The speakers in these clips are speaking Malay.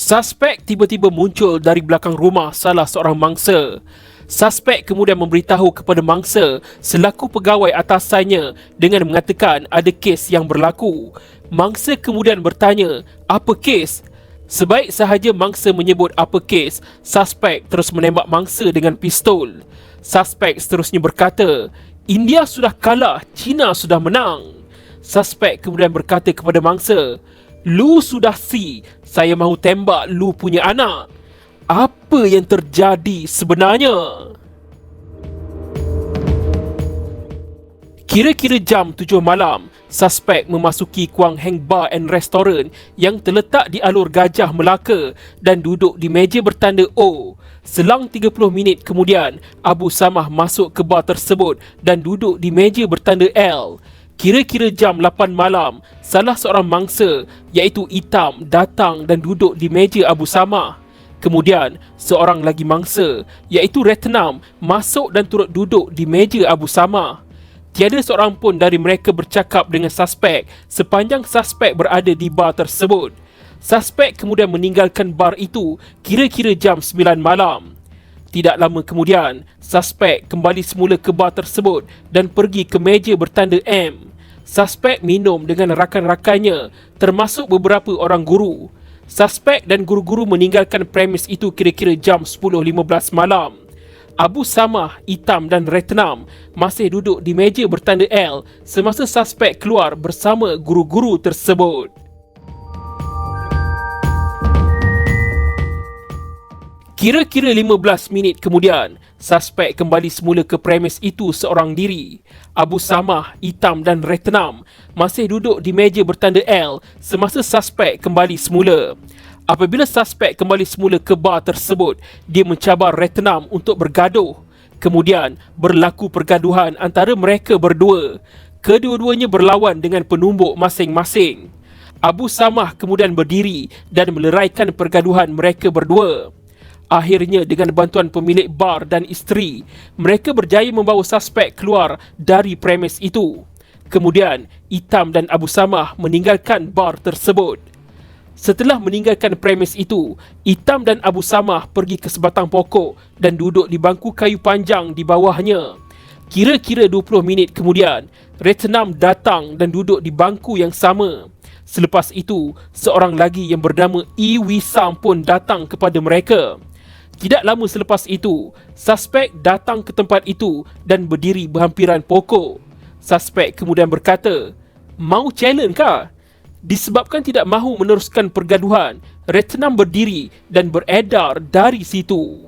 Suspek tiba-tiba muncul dari belakang rumah salah seorang mangsa. Suspek kemudian memberitahu kepada mangsa selaku pegawai atasannya dengan mengatakan ada kes yang berlaku. Mangsa kemudian bertanya, apa kes? Sebaik sahaja mangsa menyebut apa kes, suspek terus menembak mangsa dengan pistol. Suspek seterusnya berkata, India sudah kalah, China sudah menang. Suspek kemudian berkata kepada mangsa, lu sudah si, saya mahu tembak lu punya anak. Apa yang terjadi sebenarnya? Kira-kira jam 7 malam, suspek memasuki Kuang Heng Bar and Restaurant yang terletak di Alur Gajah Melaka dan duduk di meja bertanda O. Selang 30 minit kemudian, Abu Samah masuk ke bar tersebut dan duduk di meja bertanda L. Kira-kira jam 8 malam, salah seorang mangsa iaitu Itam datang dan duduk di meja Abu Samah. Kemudian, seorang lagi mangsa iaitu Retnam masuk dan turut duduk di meja Abu Samah. Tiada seorang pun dari mereka bercakap dengan suspek sepanjang suspek berada di bar tersebut. Suspek kemudian meninggalkan bar itu kira-kira jam 9 malam. Tidak lama kemudian, suspek kembali semula ke bar tersebut dan pergi ke meja bertanda M. Suspek minum dengan rakan-rakannya, termasuk beberapa orang guru. Suspek dan guru-guru meninggalkan premis itu kira-kira jam 10.15 malam. Abu Samah, Itam dan Retnam masih duduk di meja bertanda L semasa suspek keluar bersama guru-guru tersebut. Kira-kira 15 minit kemudian, suspek kembali semula ke premis itu seorang diri. Abu Samah, Itam dan Retnam masih duduk di meja bertanda L semasa suspek kembali semula. Apabila suspek kembali semula ke bar tersebut, dia mencabar Retnam untuk bergaduh. Kemudian, berlaku pergaduhan antara mereka berdua. Kedua-duanya berlawan dengan penumbuk masing-masing. Abu Samah kemudian berdiri dan meleraikan pergaduhan mereka berdua. Akhirnya dengan bantuan pemilik bar dan isteri, mereka berjaya membawa suspek keluar dari premis itu. Kemudian, Itam dan Abu Samah meninggalkan bar tersebut. Setelah meninggalkan premis itu, Itam dan Abu Samah pergi ke sebatang pokok dan duduk di bangku kayu panjang di bawahnya. Kira-kira 20 minit kemudian, Retnam datang dan duduk di bangku yang sama. Selepas itu, seorang lagi yang bernama I Wisam pun datang kepada mereka. Tidak lama selepas itu, suspek datang ke tempat itu dan berdiri berhampiran pokok. Suspek kemudian berkata, "Mau challenge kah?" Disebabkan tidak mahu meneruskan pergaduhan, Retnam berdiri dan beredar dari situ.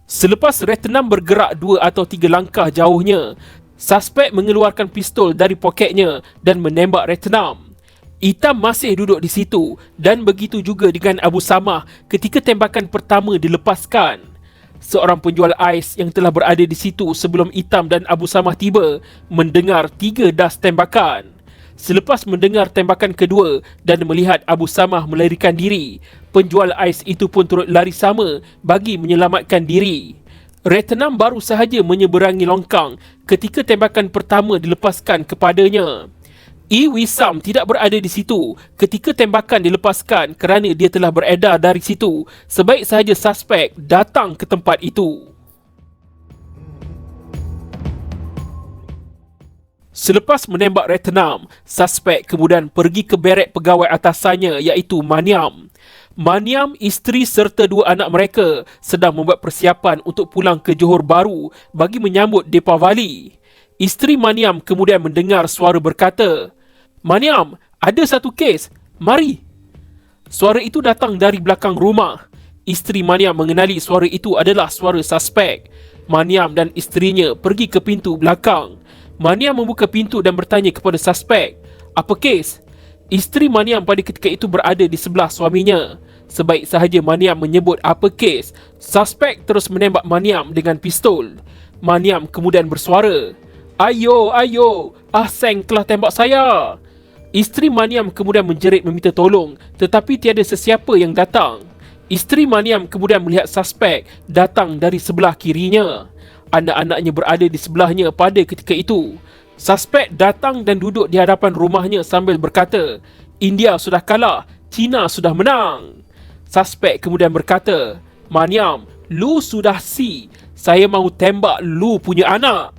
Selepas Retnam bergerak 2 atau 3 langkah jauhnya, suspek mengeluarkan pistol dari poketnya dan menembak Retnam. Itam masih duduk di situ dan begitu juga dengan Abu Samah ketika tembakan pertama dilepaskan. Seorang penjual ais yang telah berada di situ sebelum Itam dan Abu Samah tiba mendengar 3 das tembakan. Selepas mendengar tembakan kedua dan melihat Abu Samah melarikan diri, penjual ais itu pun turut lari sama bagi menyelamatkan diri. Retnam baru sahaja menyeberangi longkang ketika tembakan pertama dilepaskan kepadanya. I Wisam tidak berada di situ ketika tembakan dilepaskan kerana dia telah beredar dari situ sebaik sahaja suspek datang ke tempat itu. Selepas menembak Retnam, suspek kemudian pergi ke berek pegawai atasannya iaitu Maniam. Maniam, isteri serta 2 anak mereka sedang membuat persiapan untuk pulang ke Johor Bahru bagi menyambut Deepavali. Isteri Maniam kemudian mendengar suara berkata, "Maniam, ada satu kes, mari." Suara itu datang dari belakang rumah. Isteri Maniam mengenali suara itu adalah suara suspek. Maniam dan isterinya pergi ke pintu belakang. Maniam membuka pintu dan bertanya kepada suspek, "Apa kes?" Isteri Maniam pada ketika itu berada di sebelah suaminya. Sebaik sahaja Maniam menyebut apa kes, suspek terus menembak Maniam dengan pistol. Maniam kemudian bersuara, "Ayo, ayo, Ahseng telah tembak saya." Isteri Maniam kemudian menjerit meminta tolong, tetapi tiada sesiapa yang datang. Isteri Maniam kemudian melihat suspek datang dari sebelah kirinya. Anak-anaknya berada di sebelahnya pada ketika itu. Suspek datang dan duduk di hadapan rumahnya sambil berkata, "India sudah kalah, China sudah menang." Suspek kemudian berkata, "Maniam, lu sudah si, saya mahu tembak lu punya anak."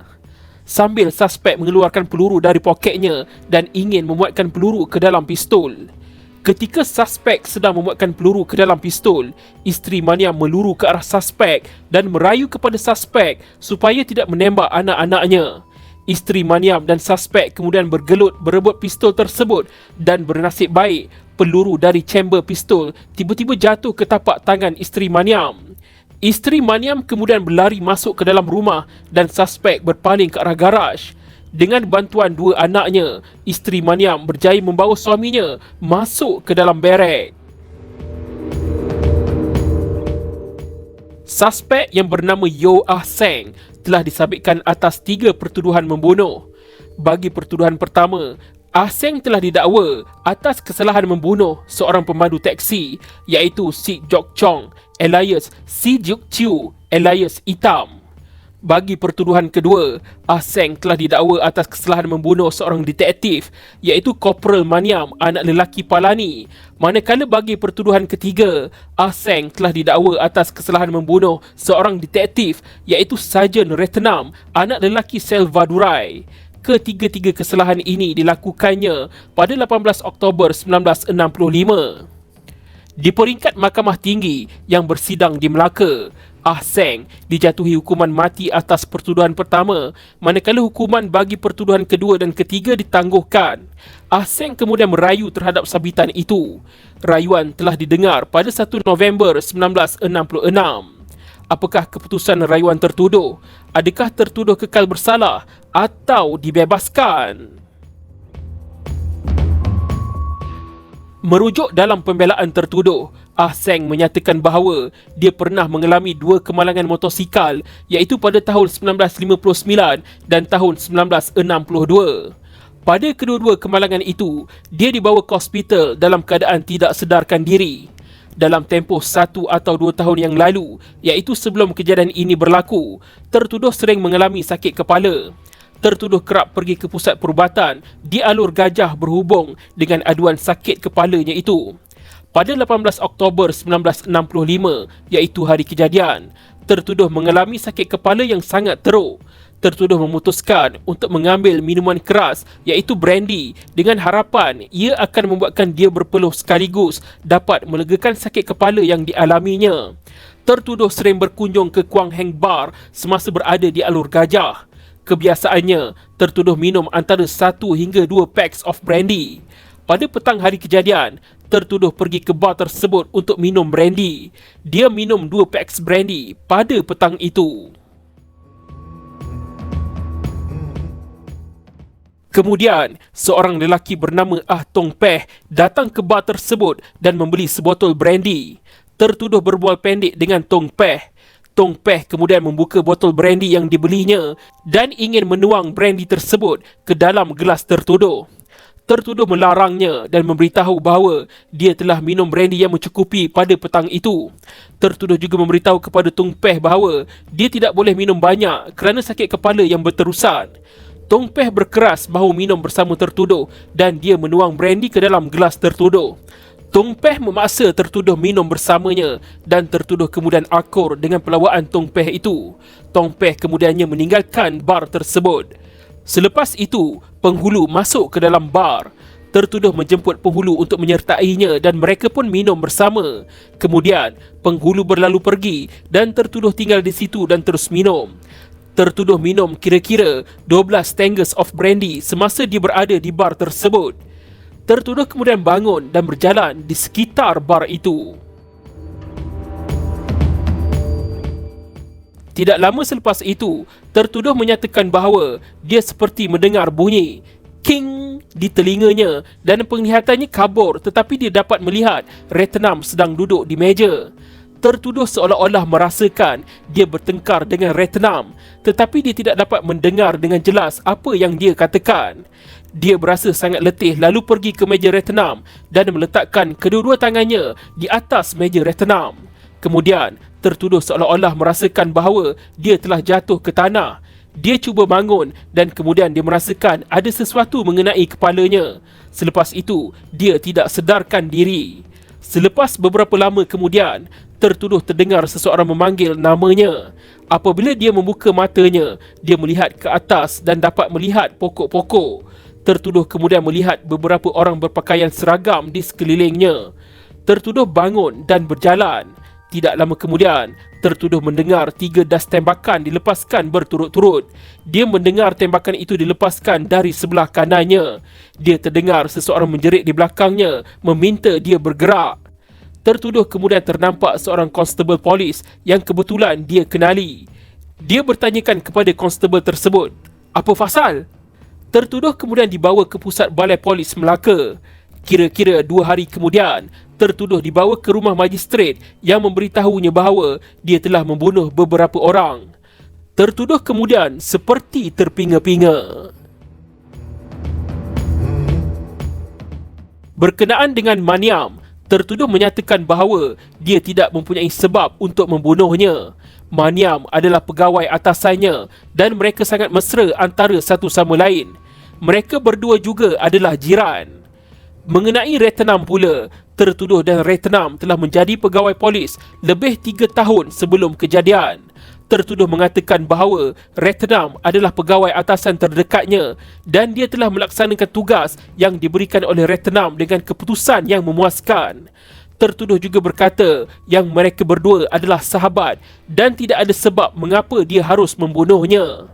Sambil suspek mengeluarkan peluru dari poketnya dan ingin memuatkan peluru ke dalam pistol. Ketika suspek sedang memuatkan peluru ke dalam pistol, isteri Maniam meluru ke arah suspek dan merayu kepada suspek supaya tidak menembak anak-anaknya. Isteri Maniam dan suspek kemudian bergelut berebut pistol tersebut dan bernasib baik peluru dari chamber pistol tiba-tiba jatuh ke tapak tangan isteri Maniam. Isteri Maniam kemudian berlari masuk ke dalam rumah dan suspek berpaling ke arah garaj. Dengan bantuan dua anaknya, isteri Maniam berjaya membawa suaminya masuk ke dalam barek. Suspek yang bernama Yeo Ah Seng telah disabitkan atas 3 pertuduhan membunuh. Bagi pertuduhan pertama, Ah Seng telah didakwa atas kesalahan membunuh seorang pemandu teksi iaitu Si Jok Chong alias Si Juk Chiu alias Hitam. Bagi pertuduhan kedua, Ah Seng telah didakwa atas kesalahan membunuh seorang detektif iaitu Corporal Maniam, anak lelaki Palani. Manakala bagi pertuduhan ketiga, Ah Seng telah didakwa atas kesalahan membunuh seorang detektif iaitu Sarjan Retnam, anak lelaki Selvadurai. Ketiga-tiga kesalahan ini dilakukannya pada 18 Oktober 1965. Di peringkat Mahkamah Tinggi yang bersidang di Melaka, Ah Seng dijatuhi hukuman mati atas pertuduhan pertama, manakala hukuman bagi pertuduhan kedua dan ketiga ditangguhkan. Ah Seng kemudian merayu terhadap sabitan itu. Rayuan telah didengar pada 1 November 1966. Apakah keputusan rayuan tertuduh? Adakah tertuduh kekal bersalah atau dibebaskan? Merujuk dalam pembelaan tertuduh, Ah Seng menyatakan bahawa dia pernah mengalami 2 kemalangan motosikal iaitu pada tahun 1959 dan tahun 1962. Pada kedua-dua kemalangan itu, dia dibawa ke hospital dalam keadaan tidak sedarkan diri. Dalam tempoh 1 atau 2 tahun yang lalu, iaitu sebelum kejadian ini berlaku, tertuduh sering mengalami sakit kepala. Tertuduh kerap pergi ke pusat perubatan di Alur Gajah berhubung dengan aduan sakit kepalanya itu. Pada 18 Oktober 1965, iaitu hari kejadian, tertuduh mengalami sakit kepala yang sangat teruk. Tertuduh memutuskan untuk mengambil minuman keras iaitu brandy dengan harapan ia akan membuatkan dia berpeluh sekaligus dapat melegakan sakit kepala yang dialaminya. Tertuduh sering berkunjung ke Kuang Heng Bar semasa berada di Alur Gajah. Kebiasaannya, tertuduh minum antara 1 hingga 2 packs of brandy. Pada petang hari kejadian, tertuduh pergi ke bar tersebut untuk minum brandy. Dia minum 2 packs brandy pada petang itu. Kemudian, seorang lelaki bernama Ah Tong Peh datang ke bar tersebut dan membeli sebotol brandy. Tertuduh berbual pendek dengan Tong Peh. Tong Peh kemudian membuka botol brandy yang dibelinya dan ingin menuang brandy tersebut ke dalam gelas tertuduh. Tertuduh melarangnya dan memberitahu bahawa dia telah minum brandy yang mencukupi pada petang itu. Tertuduh juga memberitahu kepada Tong Peh bahawa dia tidak boleh minum banyak kerana sakit kepala yang berterusan. Tong Peh berkeras mahu minum bersama tertuduh dan dia menuang brandy ke dalam gelas tertuduh. Tong Peh memaksa tertuduh minum bersamanya dan tertuduh kemudian akur dengan pelawaan Tong Peh itu. Tong Peh kemudiannya meninggalkan bar tersebut. Selepas itu, penghulu masuk ke dalam bar. Tertuduh menjemput penghulu untuk menyertainya dan mereka pun minum bersama. Kemudian, penghulu berlalu pergi dan tertuduh tinggal di situ dan terus minum. Tertuduh minum kira-kira 12 tanggers of brandy semasa dia berada di bar tersebut. Tertuduh kemudian bangun dan berjalan di sekitar bar itu. Tidak lama selepas itu, tertuduh menyatakan bahawa dia seperti mendengar bunyi king di telinganya dan penglihatannya kabur, tetapi dia dapat melihat Retnam sedang duduk di meja. Tertuduh seolah-olah merasakan dia bertengkar dengan Retnam, tetapi dia tidak dapat mendengar dengan jelas apa yang dia katakan. Dia berasa sangat letih lalu pergi ke meja Retnam dan meletakkan kedua-dua tangannya di atas meja Retnam. Kemudian, tertuduh seolah-olah merasakan bahawa dia telah jatuh ke tanah. Dia cuba bangun dan kemudian dia merasakan ada sesuatu mengenai kepalanya. Selepas itu, dia tidak sedarkan diri. Selepas beberapa lama kemudian, tertuduh terdengar seseorang memanggil namanya. Apabila dia membuka matanya, dia melihat ke atas dan dapat melihat pokok-pokok. Tertuduh kemudian melihat beberapa orang berpakaian seragam di sekelilingnya. Tertuduh bangun dan berjalan. Tidak lama kemudian, tertuduh mendengar 3 das tembakan dilepaskan berturut-turut. Dia mendengar tembakan itu dilepaskan dari sebelah kanannya. Dia terdengar seseorang menjerit di belakangnya, meminta dia bergerak. Tertuduh kemudian ternampak seorang konstebel polis yang kebetulan dia kenali. Dia bertanyakan kepada konstebel tersebut, "Apa pasal?" Tertuduh kemudian dibawa ke pusat balai polis Melaka. Kira-kira 2 hari kemudian, tertuduh dibawa ke rumah magistrate yang memberitahunya bahawa dia telah membunuh beberapa orang. Tertuduh kemudian seperti terpinga-pinga. Berkenaan dengan Maniam, tertuduh menyatakan bahawa dia tidak mempunyai sebab untuk membunuhnya. Maniam adalah pegawai atasannya dan mereka sangat mesra antara satu sama lain. Mereka berdua juga adalah jiran. Mengenai Retnam pula, tertuduh dan Retnam telah menjadi pegawai polis lebih 3 tahun sebelum kejadian. Tertuduh mengatakan bahawa Retnam adalah pegawai atasan terdekatnya dan dia telah melaksanakan tugas yang diberikan oleh Retnam dengan keputusan yang memuaskan. Tertuduh juga berkata yang mereka berdua adalah sahabat dan tidak ada sebab mengapa dia harus membunuhnya.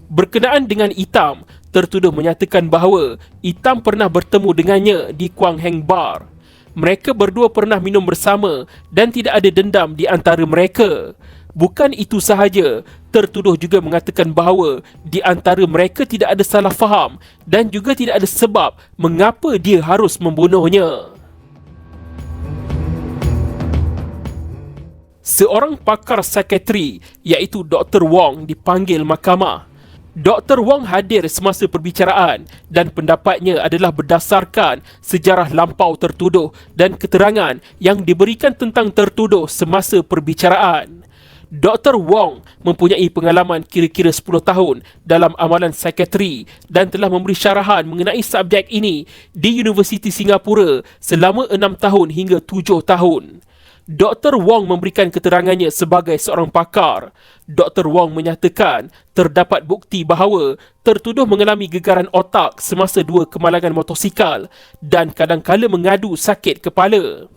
Berkenaan dengan Itam, tertuduh menyatakan bahawa Itam pernah bertemu dengannya di Kuang Heng Bar. Mereka berdua pernah minum bersama dan tidak ada dendam di antara mereka. Bukan itu sahaja, tertuduh juga mengatakan bahawa di antara mereka tidak ada salah faham dan juga tidak ada sebab mengapa dia harus membunuhnya. Seorang pakar psikiatri iaitu Dr. Wong dipanggil mahkamah. Dr. Wong hadir semasa perbicaraan dan pendapatnya adalah berdasarkan sejarah lampau tertuduh dan keterangan yang diberikan tentang tertuduh semasa perbicaraan. Dr. Wong mempunyai pengalaman kira-kira 10 tahun dalam amalan psikiatri dan telah memberi syarahan mengenai subjek ini di Universiti Singapura selama 6 tahun hingga 7 tahun. Dr. Wong memberikan keterangannya sebagai seorang pakar. Dr. Wong menyatakan terdapat bukti bahawa tertuduh mengalami gegaran otak semasa 2 kemalangan motosikal dan kadang-kala mengadu sakit kepala.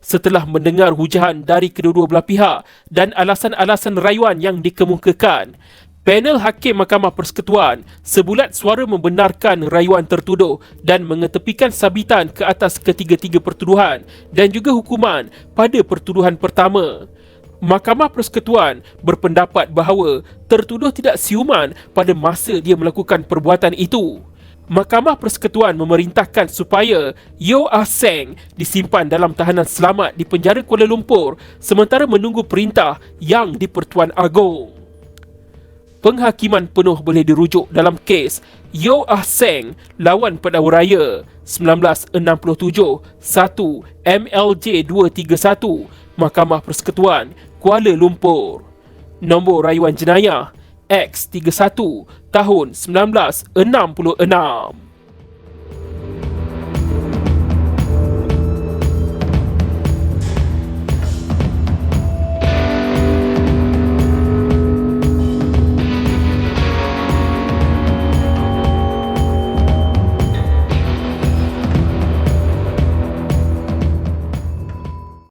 Setelah mendengar hujahan dari kedua-dua belah pihak dan alasan-alasan rayuan yang dikemukakan, panel Hakim Mahkamah Persekutuan sebulat suara membenarkan rayuan tertuduh dan mengetepikan sabitan ke atas ketiga-tiga pertuduhan dan juga hukuman pada pertuduhan pertama. Mahkamah Persekutuan berpendapat bahawa tertuduh tidak siuman pada masa dia melakukan perbuatan itu. Mahkamah Persekutuan memerintahkan supaya Yeo Ah Seng disimpan dalam tahanan selamat di penjara Kuala Lumpur sementara menunggu perintah yang di-Pertuan Agong. Penghakiman penuh boleh dirujuk dalam kes Yeo Ah Seng lawan Pendakwa Raya 1967 1 MLJ 231 Mahkamah Persekutuan Kuala Lumpur. Nombor rayuan jenayah X31 tahun 1966.